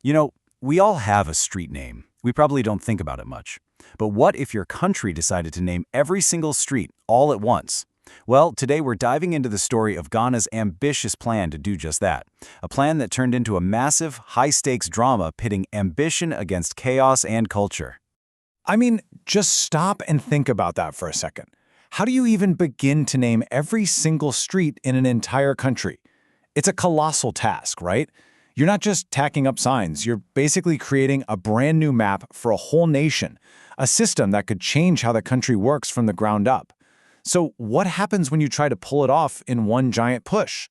You know, we all have a street name. We probably don't think about it much. But what if your country decided to name every single street all at once? Well, today we're diving into the story of Ghana's ambitious plan to do just that. A plan that turned into a massive, high-stakes drama pitting ambition against chaos and culture. I mean, just stop and think about that for a second. How do you even begin to name every single street in an entire country? It's a colossal task, right? You're not just tacking up signs, you're basically creating a brand new map for a whole nation, a system that could change how the country works from the ground up. So what happens when you try to pull it off in one giant push?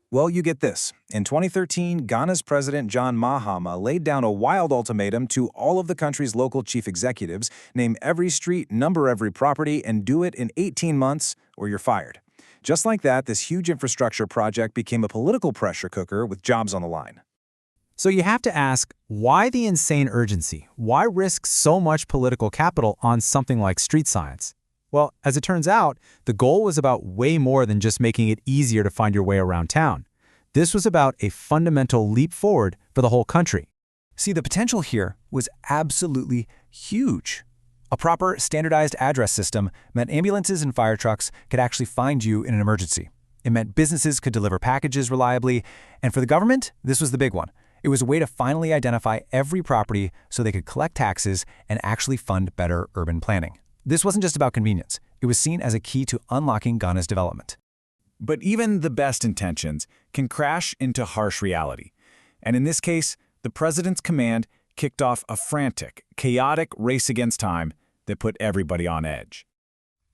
Well, you get this. In 2013, Ghana's President John Mahama laid down a wild ultimatum to all of the country's local chief executives: name every street, number every property, and do it in 18 months or you're fired. Just like that, this huge infrastructure project became a political pressure cooker with jobs on the line. So you have to ask, why the insane urgency? Why risk so much political capital on something like street signs? Well, as it turns out, the goal was about way more than just making it easier to find your way around town. This was about a fundamental leap forward for the whole country. See, the potential here was absolutely huge. A proper, standardized address system meant ambulances and fire trucks could actually find you in an emergency. It meant businesses could deliver packages reliably, and for the government, this was the big one. It was a way to finally identify every property so they could collect taxes and actually fund better urban planning. This wasn't just about convenience. It was seen as a key to unlocking Ghana's development. But even the best intentions can crash into harsh reality. And in this case, the president's command kicked off a frantic, chaotic race against time that put everybody on edge.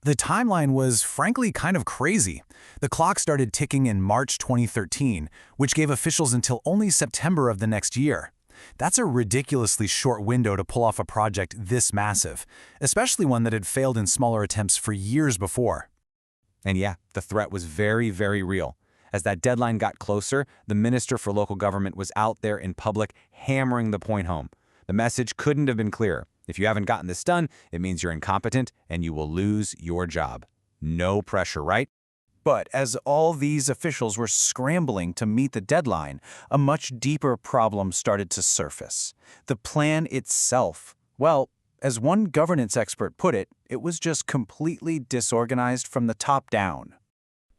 The timeline was frankly kind of crazy. The clock started ticking in March 2013, which gave officials until only September of the next year. That's a ridiculously short window to pull off a project this massive, especially one that had failed in smaller attempts for years before. And yeah, the threat was very, very real. As that deadline got closer, the Minister for Local Government was out there in public hammering the point home. The message couldn't have been clearer. If you haven't gotten this done, it means you're incompetent and you will lose your job. No pressure, right? But as all these officials were scrambling to meet the deadline, a much deeper problem started to surface. The plan itself. Well, as one governance expert put it, it was just completely disorganized from the top down.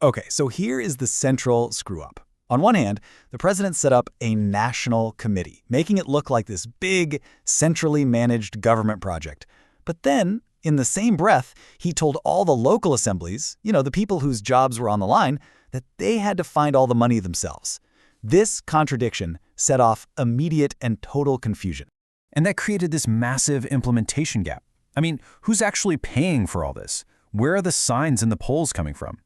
Okay, so here is the central screw-up. On one hand, the president set up a national committee, making it look like this big, centrally managed government project. But then, in the same breath, he told all the local assemblies, the people whose jobs were on the line, that they had to find all the money themselves. This contradiction set off immediate and total confusion. And that created this massive implementation gap. I mean, who's actually paying for all this? Where are the signs and the polls coming from?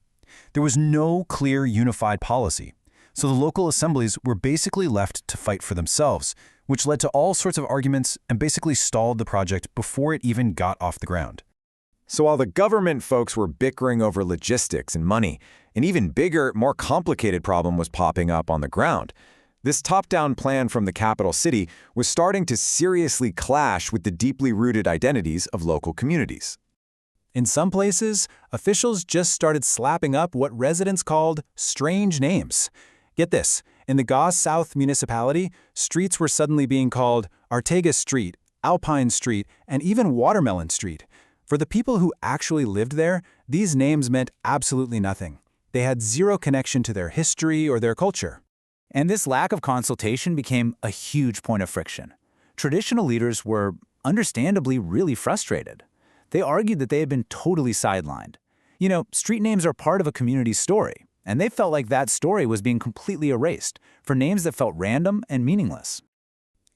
There was no clear unified policy. So the local assemblies were basically left to fight for themselves, which led to all sorts of arguments and basically stalled the project before it even got off the ground. So while the government folks were bickering over logistics and money, an even bigger, more complicated problem was popping up on the ground. This top-down plan from the capital city was starting to seriously clash with the deeply rooted identities of local communities. In some places, officials just started slapping up what residents called strange names. Get this, in the Gaw South municipality, streets were suddenly being called Artegas Street, Alpine Street, and even Watermelon Street. For the people who actually lived there, these names meant absolutely nothing. They had zero connection to their history or their culture. And this lack of consultation became a huge point of friction. Traditional leaders were, understandably, really frustrated. They argued that they had been totally sidelined. Street names are part of a community's story, and they felt like that story was being completely erased for names that felt random and meaningless.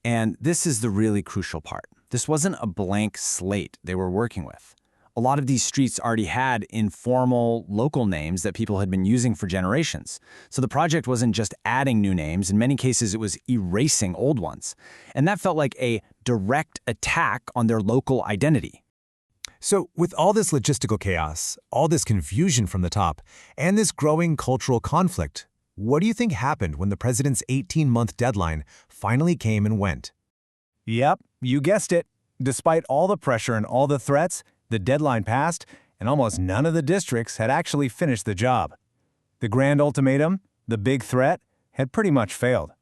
And this is the really crucial part. This wasn't a blank slate they were working with. A lot of these streets already had informal, local names that people had been using for generations. So the project wasn't just adding new names. In many cases, it was erasing old ones. And that felt like a direct attack on their local identity. So with all this logistical chaos, all this confusion from the top, and this growing cultural conflict, what do you think happened when the president's 18-month deadline finally came and went? Yep, you guessed it. Despite all the pressure and all the threats, the deadline passed, and almost none of the districts had actually finished the job. The grand ultimatum, the big threat, had pretty much failed.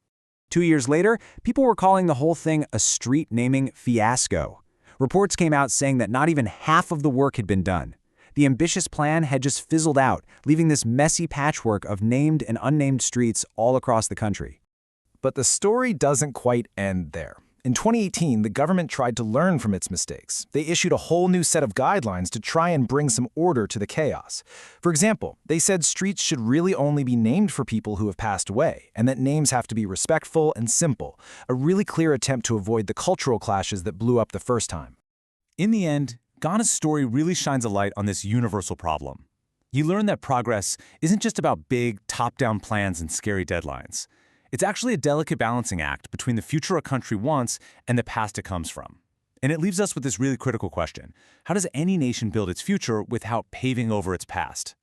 2 years later, people were calling the whole thing a street naming fiasco. Reports came out saying that not even half of the work had been done. The ambitious plan had just fizzled out, leaving this messy patchwork of named and unnamed streets all across the country. But the story doesn't quite end there. In 2018, the government tried to learn from its mistakes. They issued a whole new set of guidelines to try and bring some order to the chaos. For example, they said streets should really only be named for people who have passed away, and that names have to be respectful and simple, a really clear attempt to avoid the cultural clashes that blew up the first time. In the end, Ghana's story really shines a light on this universal problem. You learn that progress isn't just about big, top-down plans and scary deadlines. It's actually a delicate balancing act between the future a country wants and the past it comes from. And it leaves us with this really critical question. How does any nation build its future without paving over its past?